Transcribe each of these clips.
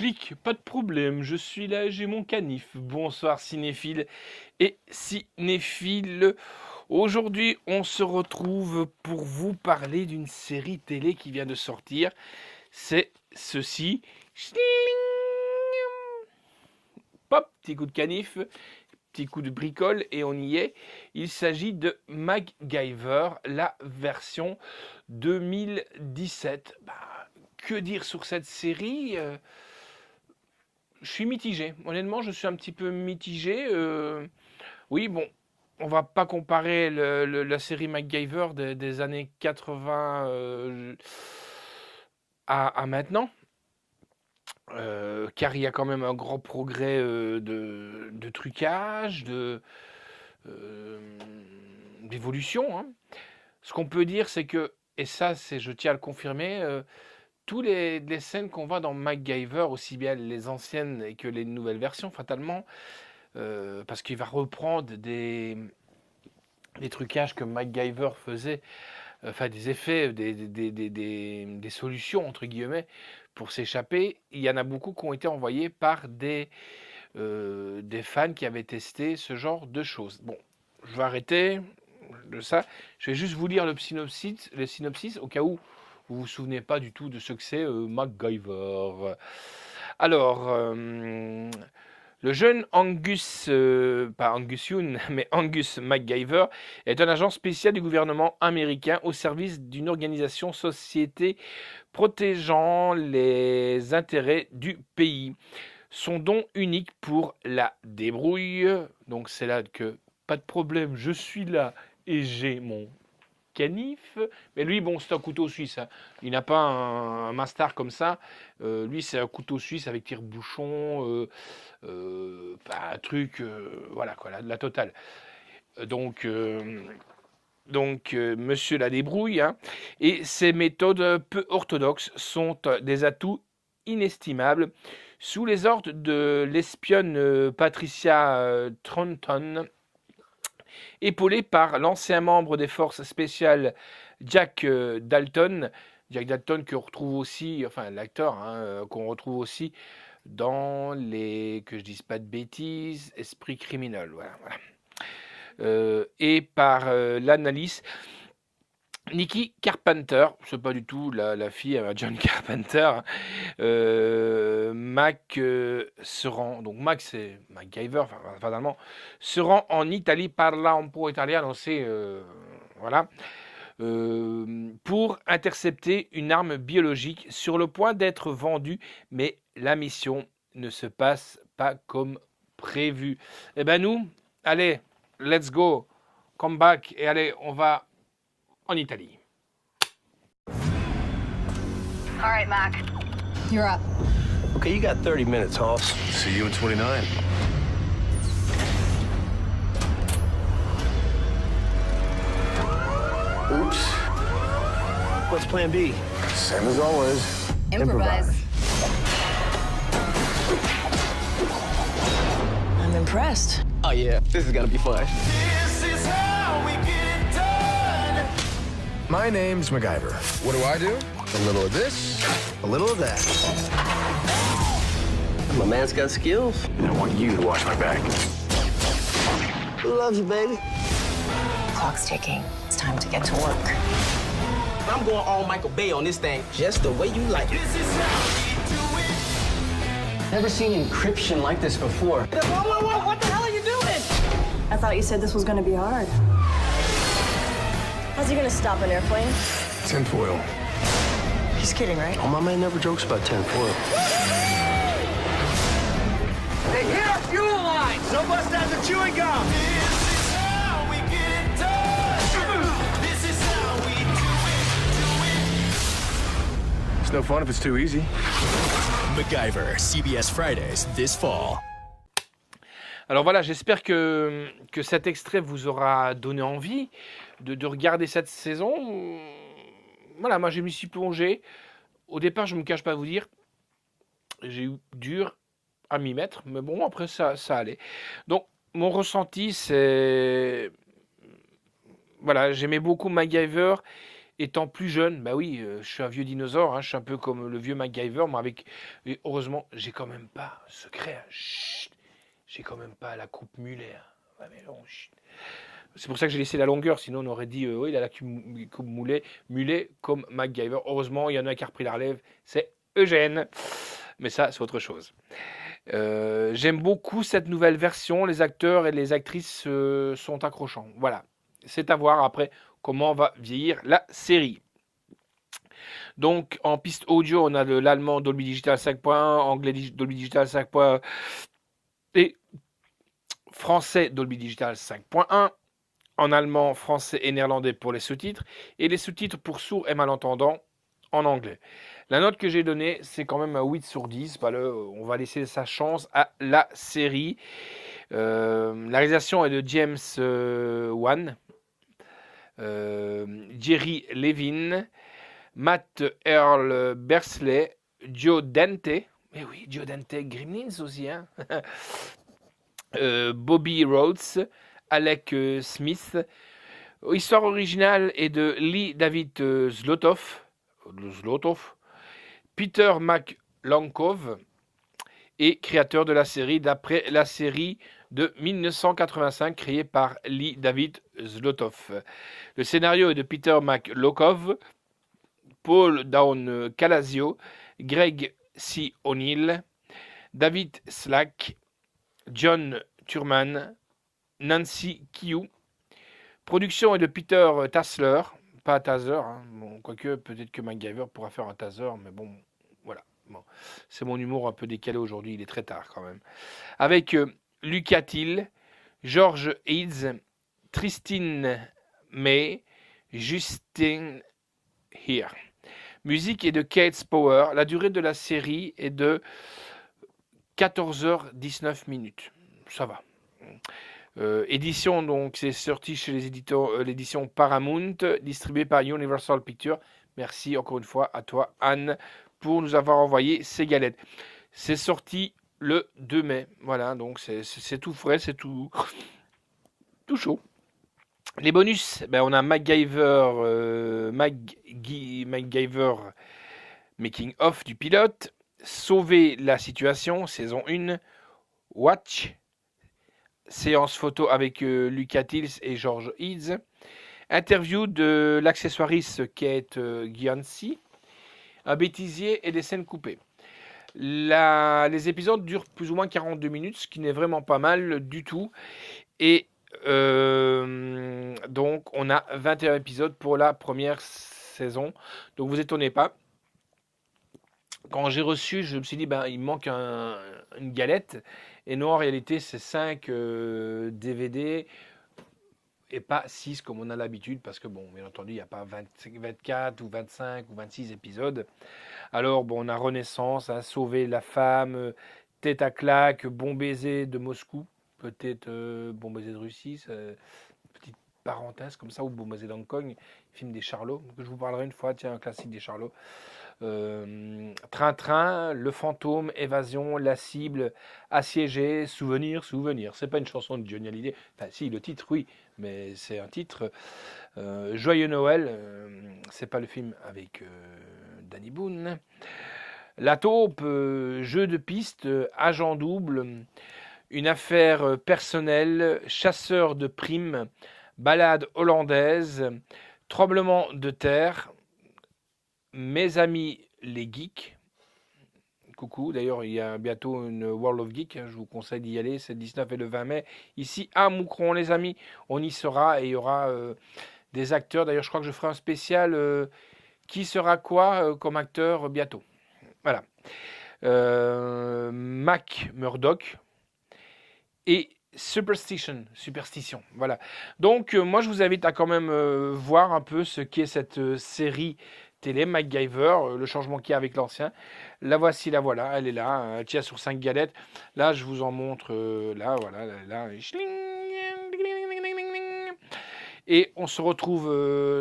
flic, pas de problème, je suis là, j'ai mon canif. Bonsoir cinéphiles et cinéphiles. Aujourd'hui, on se retrouve pour vous parler d'une série télé qui vient de sortir. C'est ceci. Schling. Pop, petit coup de canif, petit coup de bricole et on y est. Il s'agit de MacGyver, la version 2017. Que dire sur cette série? Je suis mitigé. Honnêtement, je suis un petit peu mitigé. Oui, bon, on va pas comparer la série MacGyver des années 80 à maintenant, car il y a quand même un grand progrès de trucage, euh, d'évolution, hein. Ce qu'on peut dire, c'est que, et ça, je tiens à le confirmer, tous les scènes qu'on voit dans MacGyver, aussi bien les anciennes et que les nouvelles versions, fatalement, parce qu'il va reprendre des trucages que MacGyver faisait, enfin des effets, des solutions, entre guillemets, pour s'échapper. Il y en a beaucoup qui ont été envoyés par des fans qui avaient testé ce genre de choses. Bon, je vais arrêter de ça. Je vais juste vous lire le synopsis au cas où vous ne vous souvenez pas du tout de ce que c'est MacGyver. Alors, le jeune Angus, pas Angus Youn, mais Angus MacGyver, est un agent spécial du gouvernement américain au service d'une organisation société protégeant les intérêts du pays. Son don unique pour la débrouille, donc c'est là que, pas de problème, je suis là et j'ai mon canif. Mais lui, bon, c'est un couteau suisse, hein. Il n'a pas un Mastar comme ça. Lui, c'est un couteau suisse avec tire-bouchon, un truc, voilà quoi, la totale. Monsieur la débrouille, hein, et ses méthodes peu orthodoxes sont des atouts inestimables. Sous les ordres de l'espionne Patricia Thornton, épaulé par l'ancien membre des forces spéciales Jack Dalton. Jack Dalton qu'on retrouve aussi, enfin l'acteur, hein, qu'on retrouve aussi dans que je dise pas de bêtises, Esprit criminel, voilà. Et par l'analyse Nikki Carpenter, c'est pas du tout la fille à John Carpenter. Mac se rend, donc Mac c'est MacGyver, fatalement, se rend en Italie, parla un po' italiano, c'est voilà, pour intercepter une arme biologique sur le point d'être vendue, mais la mission ne se passe pas comme prévu. Eh ben nous, allez, let's go, come back, et allez, on va en Italie. All right, Mac. You're up. Okay, you got 30 minutes, Hoss. See you in 29. Oops. What's plan B? Same as always. Improvise. I'm impressed. Oh, yeah, this is gonna be fun. My name's MacGyver. What do? A little of this, a little of that. My man's got skills. And I want you to watch my back. Who loves you, baby? Clock's ticking. It's time to get to work. I'm going all Michael Bay on this thing, just the way you like it. Never seen encryption like this before. Whoa, what the hell are you doing? I thought you said this was gonna be hard. How's he gonna stop an airplane? Tinfoil. He's kidding, right? Oh, my man never jokes about tinfoil. Hey, hit our fuel line! So bust out the chewing gum! It's no fun if it's too easy. MacGyver, CBS Fridays, this fall. Alors voilà, j'espère que cet extrait vous aura donné envie de regarder cette saison. Voilà, moi je m'y suis plongé. Au départ, je ne me cache pas à vous dire, j'ai eu dur à m'y mettre, mais bon, après ça allait. Donc, mon ressenti, c'est... Voilà, j'aimais beaucoup MacGyver étant plus jeune, bah oui, je suis un vieux dinosaure, hein, je suis un peu comme le vieux MacGyver, mais et heureusement, j'ai quand même pas, secret, hein, chut, j'ai quand même pas la coupe mulet. Hein. Ouais, mais non, chut. C'est pour ça que j'ai laissé la longueur, sinon on aurait dit, oui, il a la coupe mulet comme MacGyver. Heureusement, il y en a un qui a repris la relève, c'est Eugène. Mais ça, c'est autre chose. J'aime beaucoup cette nouvelle version, les acteurs et les actrices sont accrochants. Voilà, c'est à voir après comment va vieillir la série. Donc en piste audio, on a l'allemand Dolby Digital 5.1, anglais Dolby Digital 5.1 et français Dolby Digital 5.1. En allemand, français et néerlandais pour les sous-titres, et les sous-titres pour sourds et malentendants en anglais. La note que j'ai donnée, c'est quand même un 8 sur 10. On va laisser sa chance à la série. La réalisation est de James Wan, Jerry Levin, Matt Earl Bersley, Joe Dante. Mais oui, Joe Dante, Gremlins aussi. Hein. Bobby Rhodes, Alec Smith. Histoire originale est de Lee David Zlotov, Peter McLankov et créateur de la série d'après la série de 1985 créée par Lee David Zlotov. Le scénario est de Peter McLankov, Paul Down Calasio, Greg C. O'Neill, David Slack, John Turman, Nancy Kiu. Production est de Peter Tassler, pas Taser, hein. Bon, quoique peut-être que MacGyver pourra faire un Taser, mais bon, voilà. Bon. C'est mon humour un peu décalé aujourd'hui, il est très tard quand même. Avec Lucas Till, George Eads, Tristan May, Justin Here. Musique est de Kate Power. La durée de la série est de 14h19 minutes. Ça va. Édition, donc c'est sorti chez les éditeurs, l'édition Paramount, distribuée par Universal Pictures. Merci encore une fois à toi, Anne, pour nous avoir envoyé ces galettes. C'est sorti le 2 mai. Voilà, donc c'est tout frais, c'est tout chaud. Les bonus, ben on a MacGyver Making of du pilote, Sauver la situation, saison 1, Watch, séance photo avec Lucas Tills et George Eads, interview de l'accessoiriste Kate Gianci, un bêtisier et des scènes coupées. Les épisodes durent plus ou moins 42 minutes, ce qui n'est vraiment pas mal du tout. Et donc, on a 21 épisodes pour la première saison. Donc, vous étonnez pas. Quand j'ai reçu, je me suis dit, il me manque une galette. Et non, en réalité, c'est 5 DVD et pas 6 comme on a l'habitude. Parce que, bon, bien entendu, il n'y a pas 24 ou 25 ou 26 épisodes. Alors, bon, on a Renaissance, Sauver la femme, Tête à claque, Bon baiser de Moscou. Peut-être Bon baiser de Russie, petite parenthèse comme ça, ou Bon baiser d'Hong Kong, film des Charlots, que je vous parlerai une fois, tiens, un classique des Charlots. Train-train, Le fantôme, Évasion, La cible, Assiégé, Souvenir. C'est pas une chanson de Johnny Hallyday, enfin si, le titre, oui, mais c'est un titre. Joyeux Noël, c'est pas le film avec Danny Boone. La taupe, Jeu de piste, Agent double, Une affaire personnelle, Chasseur de primes, Ballade hollandaise, Tremblement de terre, Mes amis les geeks. Coucou, d'ailleurs il y a bientôt une World of Geek, je vous conseille d'y aller, c'est le 19 et le 20 mai, ici à Moucron les amis, on y sera et il y aura des acteurs, d'ailleurs je crois que je ferai un spécial qui sera quoi comme acteur bientôt. Voilà. Mac Murdock et Superstition, voilà. Donc moi je vous invite à quand même voir un peu ce qu'est cette série télé MacGyver, le changement qu'il y a avec l'ancien. La voici, la voilà, elle est là, elle tient sur 5 galettes. Là je vous en montre, là voilà, là. Et on se retrouve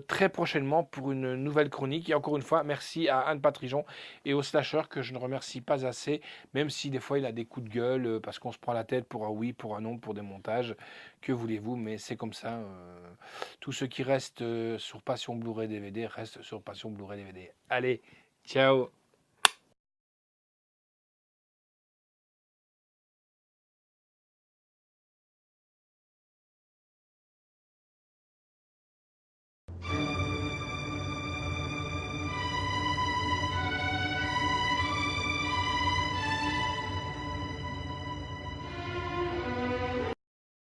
très prochainement pour une nouvelle chronique. Et encore une fois, merci à Anne Patrijon et au Slasher que je ne remercie pas assez, même si des fois il a des coups de gueule parce qu'on se prend la tête pour un oui, pour un non, pour des montages. Que voulez-vous, mais c'est comme ça. Tout ce qui reste sur Passion Blu-ray DVD reste sur Passion Blu-ray DVD. Allez, ciao!